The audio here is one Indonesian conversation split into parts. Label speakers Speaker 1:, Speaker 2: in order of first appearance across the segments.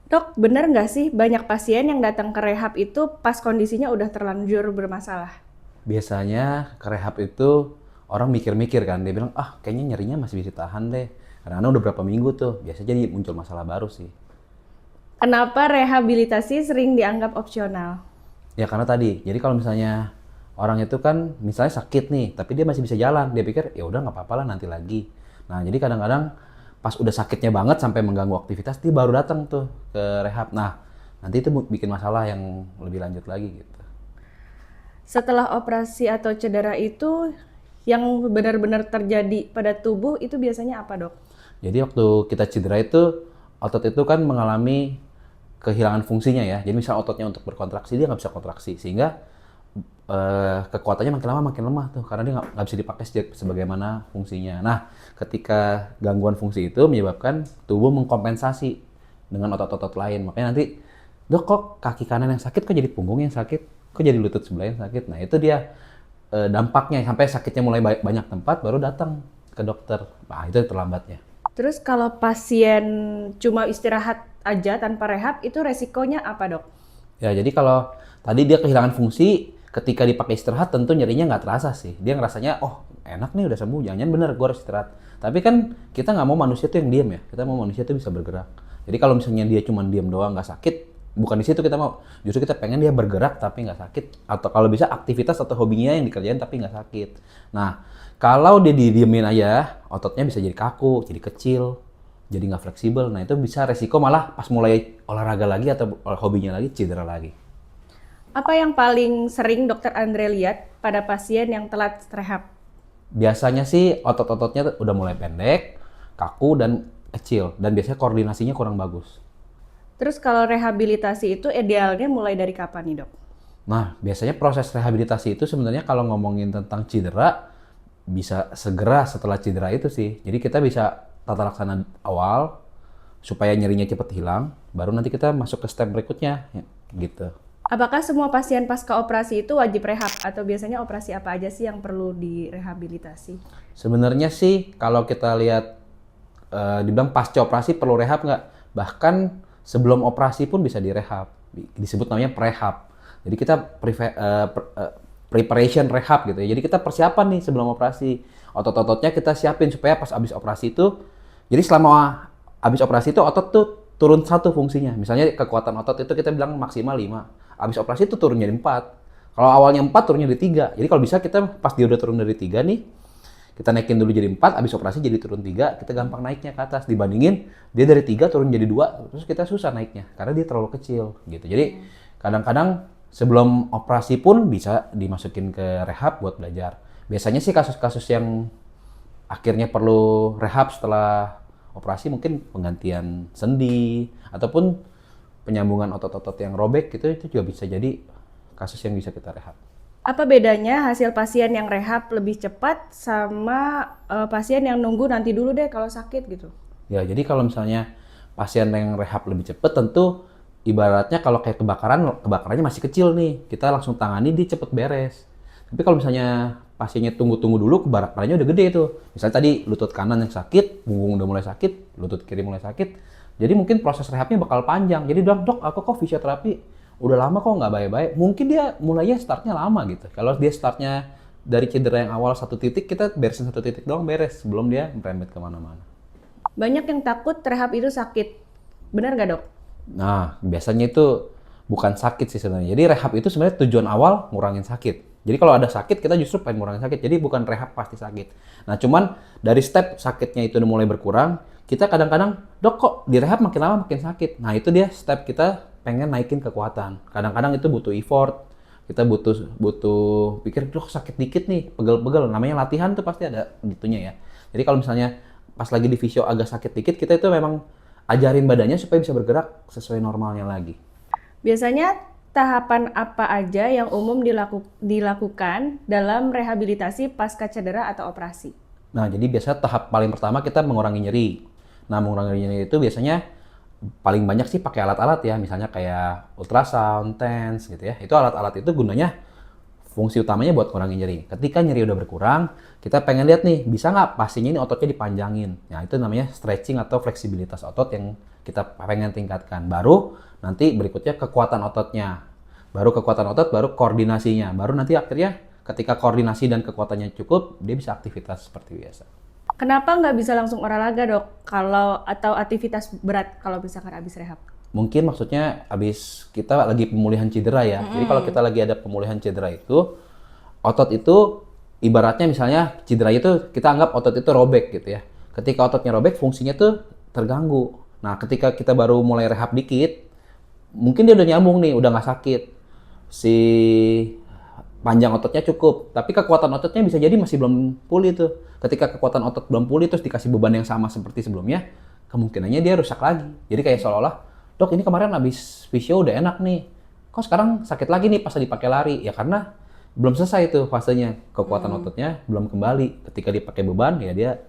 Speaker 1: Dok, benar nggak sih banyak pasien yang datang ke rehab itu pas kondisinya udah terlanjur bermasalah?
Speaker 2: Biasanya ke rehab itu orang mikir-mikir kan, dia bilang, ah kayaknya nyerinya masih bisa tahan deh. Karena udah berapa minggu tuh, biasanya jadi muncul masalah baru sih.
Speaker 1: Kenapa rehabilitasi sering dianggap opsional?
Speaker 2: Ya karena tadi, jadi kalau misalnya orang itu kan misalnya sakit nih, tapi dia masih bisa jalan, dia pikir ya udah nggak apa-apa lah nanti lagi. Nah jadi kadang-kadang pas udah sakitnya banget sampai mengganggu aktivitas, dia baru datang tuh ke rehab. Nah nanti itu bikin masalah yang lebih lanjut lagi gitu.
Speaker 1: Setelah operasi atau cedera itu yang benar-benar terjadi pada tubuh itu biasanya apa, Dok?
Speaker 2: Jadi waktu kita cedera itu, otot itu kan mengalami kehilangan fungsinya ya. Jadi misal ototnya untuk berkontraksi, dia nggak bisa kontraksi. Sehingga kekuatannya makin lama makin lemah tuh. Karena dia nggak bisa dipakai sebagaimana fungsinya. Nah, ketika gangguan fungsi itu menyebabkan tubuh mengkompensasi dengan otot-otot lain. Makanya nanti, dok kok kaki kanan yang sakit, kok jadi punggung yang sakit? Kok jadi lutut sebelah yang sakit? Nah itu dia dampaknya. Sampai sakitnya mulai banyak tempat, baru datang ke dokter. Nah itu terlambatnya.
Speaker 1: Terus kalau pasien cuma istirahat aja tanpa rehab itu resikonya apa, Dok?
Speaker 2: Ya, jadi kalau tadi dia kehilangan fungsi, ketika dipakai istirahat tentu nyerinya nggak terasa sih. Dia ngerasanya, oh enak nih udah sembuh, jangan bener gue harus istirahat. Tapi kan kita nggak mau manusia tuh yang diem ya, kita mau manusia tuh bisa bergerak. Jadi kalau misalnya dia cuma diem doang nggak sakit, bukan di situ kita mau. Justru kita pengen dia bergerak tapi nggak sakit. Atau kalau bisa aktivitas atau hobinya yang dikerjain tapi nggak sakit. Nah, kalau dia didiemin aja, ototnya bisa jadi kaku, jadi kecil, jadi nggak fleksibel. Nah itu bisa resiko malah pas mulai olahraga lagi atau hobinya lagi cedera lagi.
Speaker 1: Apa yang paling sering Dokter Andre lihat pada pasien yang telat rehab?
Speaker 2: Biasanya sih otot-ototnya udah mulai pendek, kaku dan kecil, dan biasanya koordinasinya kurang bagus.
Speaker 1: Terus kalau rehabilitasi itu idealnya mulai dari kapan nih, Dok?
Speaker 2: Nah, biasanya proses rehabilitasi itu sebenarnya kalau ngomongin tentang cedera, bisa segera setelah cedera itu sih. Jadi kita bisa tata laksana awal supaya nyerinya cepat hilang, baru nanti kita masuk ke step berikutnya, ya, gitu.
Speaker 1: Apakah semua pasien pasca operasi itu wajib rehab atau biasanya operasi apa aja sih yang perlu direhabilitasi?
Speaker 2: Sebenarnya sih kalau kita lihat dibilang pasca operasi perlu rehab nggak? Bahkan sebelum operasi pun bisa direhab. Disebut namanya prehab. Jadi kita preparation rehab gitu ya. Jadi kita persiapan nih sebelum operasi. Otot-ototnya kita siapin supaya pas abis operasi itu, jadi selama abis operasi itu otot tuh turun satu fungsinya. Misalnya kekuatan otot itu kita bilang maksimal 5. Abis operasi itu turun jadi 4. Kalau awalnya 4 turunnya jadi 3. Jadi kalau bisa kita pas dia udah turun dari 3 nih, kita naikin dulu jadi 4, habis operasi jadi turun 3, kita gampang naiknya ke atas. Dibandingin dia dari 3 turun jadi 2, terus kita susah naiknya karena dia terlalu kecil gitu. Jadi kadang-kadang sebelum operasi pun bisa dimasukin ke rehab buat belajar. Biasanya sih kasus-kasus yang akhirnya perlu rehab setelah operasi mungkin penggantian sendi ataupun penyambungan otot-otot yang robek gitu, itu juga bisa jadi kasus yang bisa kita rehab.
Speaker 1: Apa bedanya hasil pasien yang rehab lebih cepat sama pasien yang nunggu nanti dulu deh kalau sakit gitu?
Speaker 2: Ya, jadi kalau misalnya pasien yang rehab lebih cepat, tentu ibaratnya kalau kayak kebakaran, kebakarannya masih kecil nih, kita langsung tangani dia cepet beres. Tapi kalau misalnya pasiennya tunggu-tunggu dulu, kebakarannya udah gede tuh. Misalnya tadi lutut kanan yang sakit, punggung udah mulai sakit, lutut kiri mulai sakit. Jadi mungkin proses rehabnya bakal panjang. Jadi bilang, dok aku kok fisioterapi udah lama kok nggak baik-baik. Mungkin dia mulainya startnya lama gitu. Kalau dia startnya dari cedera yang awal satu titik, kita beresin satu titik doang beres sebelum dia merembet kemana-mana.
Speaker 1: Banyak yang takut rehab itu sakit. Benar nggak, Dok?
Speaker 2: Nah, biasanya itu bukan sakit sih sebenarnya. Jadi rehab itu sebenarnya tujuan awal ngurangin sakit. Jadi kalau ada sakit, kita justru pengen ngurangin sakit. Jadi bukan rehab pasti sakit. Nah, cuman dari step sakitnya itu udah mulai berkurang, kita kadang-kadang, dok kok di rehab makin lama makin sakit. Nah, itu dia step kita pengen naikin kekuatan. Kadang-kadang itu butuh effort. Kita butuh butuh pikir, dok sakit dikit nih, pegel-pegel. Namanya latihan tuh pasti ada gitunya ya. Jadi kalau misalnya pas lagi di visio agak sakit dikit, kita itu memang ajarin badannya supaya bisa bergerak sesuai normalnya lagi.
Speaker 1: Biasanya tahapan apa aja yang umum dilakukan dalam rehabilitasi pasca cedera atau operasi?
Speaker 2: Nah, jadi biasa tahap paling pertama kita mengurangi nyeri. Nah, mengurangi nyeri itu biasanya paling banyak sih pakai alat-alat ya, misalnya kayak ultrasound, TENS gitu ya. Itu alat-alat itu gunanya fungsi utamanya buat kurangi nyeri. Ketika nyeri udah berkurang, kita pengen lihat nih, bisa nggak pasiennya ini ototnya dipanjangin. Nah, itu namanya stretching atau fleksibilitas otot yang kita pengen tingkatkan. Baru nanti berikutnya kekuatan ototnya. Baru kekuatan otot, baru koordinasinya. Baru nanti akhirnya ketika koordinasi dan kekuatannya cukup, dia bisa aktivitas seperti biasa.
Speaker 1: Kenapa nggak bisa langsung olahraga, Dok? Atau aktivitas berat kalau misalkan habis rehab?
Speaker 2: Mungkin maksudnya habis kita lagi pemulihan cedera ya. Jadi kalau kita lagi ada pemulihan cedera itu, otot itu ibaratnya misalnya cedera itu kita anggap otot itu robek gitu ya. Ketika ototnya robek, fungsinya tuh terganggu. Nah, ketika kita baru mulai rehab dikit, mungkin dia udah nyambung nih, udah nggak sakit. Si panjang ototnya cukup, tapi kekuatan ototnya bisa jadi masih belum pulih tuh. Ketika kekuatan otot belum pulih terus dikasih beban yang sama seperti sebelumnya, kemungkinannya dia rusak lagi. Jadi kayak seolah-olah, dok ini kemarin habis fisio udah enak nih, kok sekarang sakit lagi nih pas dipakai lari? Ya karena belum selesai tuh fasenya, kekuatan ototnya belum kembali. Ketika dipakai beban ya dia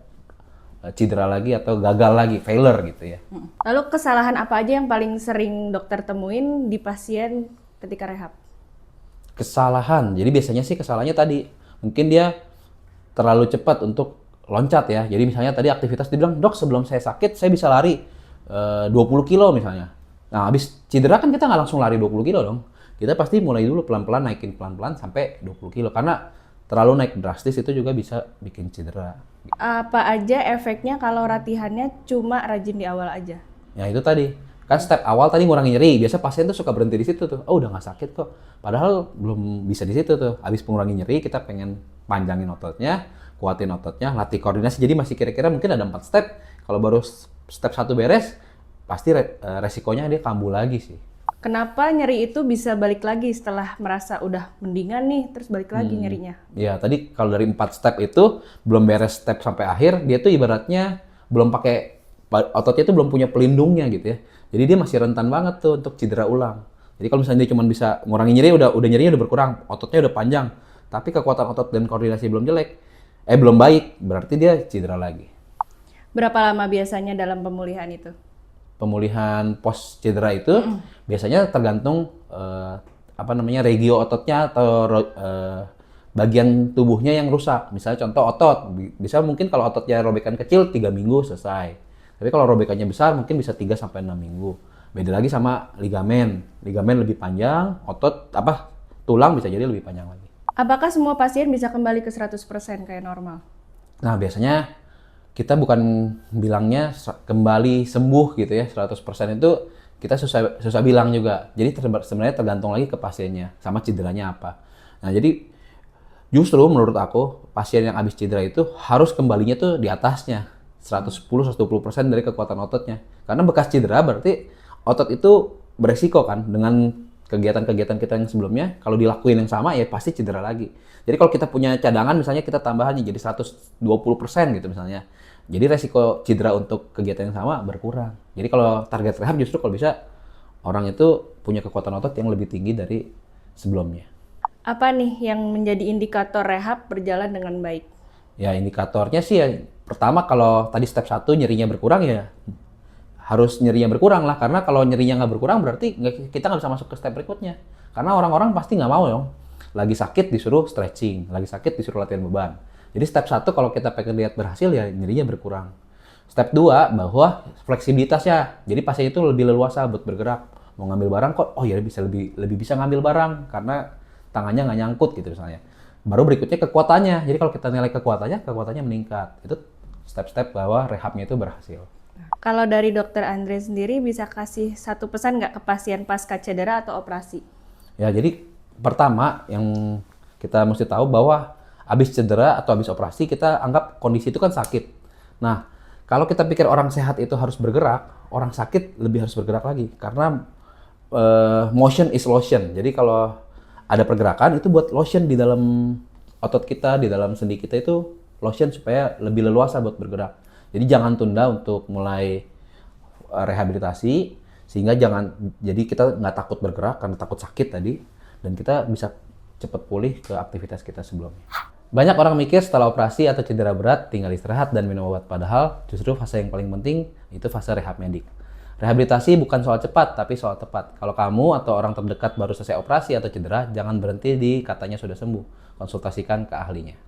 Speaker 2: cedera lagi atau gagal lagi, failure gitu ya.
Speaker 1: Lalu kesalahan apa aja yang paling sering dokter temuin di pasien ketika rehab?
Speaker 2: Kesalahan, jadi biasanya sih kesalahannya tadi, mungkin dia terlalu cepat untuk loncat ya. Jadi misalnya tadi aktivitas dibilang, dok sebelum saya sakit saya bisa lari 20 kilo misalnya. Nah habis cedera kan kita nggak langsung lari 20 kilo dong. Kita pasti mulai dulu pelan-pelan, naikin pelan-pelan sampai 20 kilo. Karena terlalu naik drastis itu juga bisa bikin cedera.
Speaker 1: Apa aja efeknya kalau latihannya cuma rajin di awal aja?
Speaker 2: Ya itu tadi, kan step awal tadi ngurangi nyeri. Biasa pasien tuh suka berhenti di situ tuh. Oh udah nggak sakit kok. Padahal belum bisa di situ tuh. Habis mengurangi nyeri kita pengen panjangin ototnya, kuatin ototnya, latih koordinasi. Jadi masih kira-kira mungkin ada 4 step. Kalau baru step 1 beres, pasti resikonya dia kambuh lagi sih.
Speaker 1: Kenapa nyeri itu bisa balik lagi setelah merasa udah mendingan nih, terus balik lagi nyerinya?
Speaker 2: Ya tadi kalau dari 4 step itu belum beres step sampai akhir, dia tuh ibaratnya belum pakai ototnya itu belum punya pelindungnya gitu ya. Jadi dia masih rentan banget tuh untuk cedera ulang. Jadi kalau misalnya dia cuma bisa ngurangi nyeri, udah nyerinya udah berkurang, ototnya udah panjang, tapi kekuatan otot dan koordinasi belum belum baik, berarti dia cedera lagi.
Speaker 1: Berapa lama biasanya dalam pemulihan itu?
Speaker 2: Pemulihan pos cedera itu biasanya tergantung regio ototnya atau bagian tubuhnya yang rusak. Misalnya contoh otot, bisa mungkin kalau ototnya robekan kecil 3 minggu selesai. Tapi kalau robekannya besar mungkin bisa 3 sampai 6 minggu. Beda lagi sama ligamen. Ligamen lebih panjang, tulang bisa jadi lebih panjang lagi.
Speaker 1: Apakah semua pasien bisa kembali ke 100% kayak normal?
Speaker 2: Nah, biasanya kita bukan bilangnya kembali sembuh gitu ya, 100% itu kita susah bilang juga. Jadi sebenarnya tergantung lagi ke pasiennya, sama cederanya apa. Nah, jadi justru menurut aku, pasien yang habis cedera itu harus kembalinya tuh di atasnya. 110-120% dari kekuatan ototnya. Karena bekas cedera berarti otot itu beresiko kan dengan kegiatan-kegiatan kita yang sebelumnya. Kalau dilakuin yang sama ya pasti cedera lagi. Jadi kalau kita punya cadangan misalnya kita tambahannya jadi 120% gitu misalnya. Jadi resiko cedera untuk kegiatan yang sama berkurang. Jadi kalau target rehab justru kalau bisa orang itu punya kekuatan otot yang lebih tinggi dari sebelumnya.
Speaker 1: Apa nih yang menjadi indikator rehab berjalan dengan baik?
Speaker 2: Ya indikatornya sih ya, pertama kalau tadi step 1 nyerinya berkurang ya harus nyerinya berkurang lah. Karena kalau nyerinya nggak berkurang berarti kita nggak bisa masuk ke step berikutnya. Karena orang-orang pasti nggak mau dong. Lagi sakit disuruh stretching, lagi sakit disuruh latihan beban. Jadi step 1 kalau kita pengen lihat berhasil ya nyerinya berkurang. Step 2 bahwa fleksibilitasnya. Jadi pasien itu lebih leluasa buat bergerak. Mau ngambil barang kok, oh ya bisa lebih bisa ngambil barang karena tangannya nggak nyangkut gitu misalnya. Baru berikutnya kekuatannya. Jadi kalau kita nilai kekuatannya meningkat. Itu step-step bahwa rehabnya itu berhasil.
Speaker 1: Kalau dari dokter Andre sendiri bisa kasih satu pesan nggak ke pasien pasca cedera atau operasi?
Speaker 2: Ya jadi pertama yang kita mesti tahu bahwa habis cedera atau habis operasi kita anggap kondisi itu kan sakit. Nah kalau kita pikir orang sehat itu harus bergerak, orang sakit lebih harus bergerak lagi. Karena motion is lotion. Jadi kalau ada pergerakan itu buat lotion di dalam otot kita, di dalam sendi kita itu lotion supaya lebih leluasa buat bergerak. Jadi jangan tunda untuk mulai rehabilitasi sehingga jadi kita nggak takut bergerak karena takut sakit tadi dan kita bisa cepat pulih ke aktivitas kita sebelumnya. Banyak orang mikir setelah operasi atau cedera berat tinggal istirahat dan minum obat, padahal justru fase yang paling penting itu fase rehab medik. Rehabilitasi bukan soal cepat, tapi soal tepat. Kalau kamu atau orang terdekat baru selesai operasi atau cedera, jangan berhenti di katanya sudah sembuh. Konsultasikan ke ahlinya.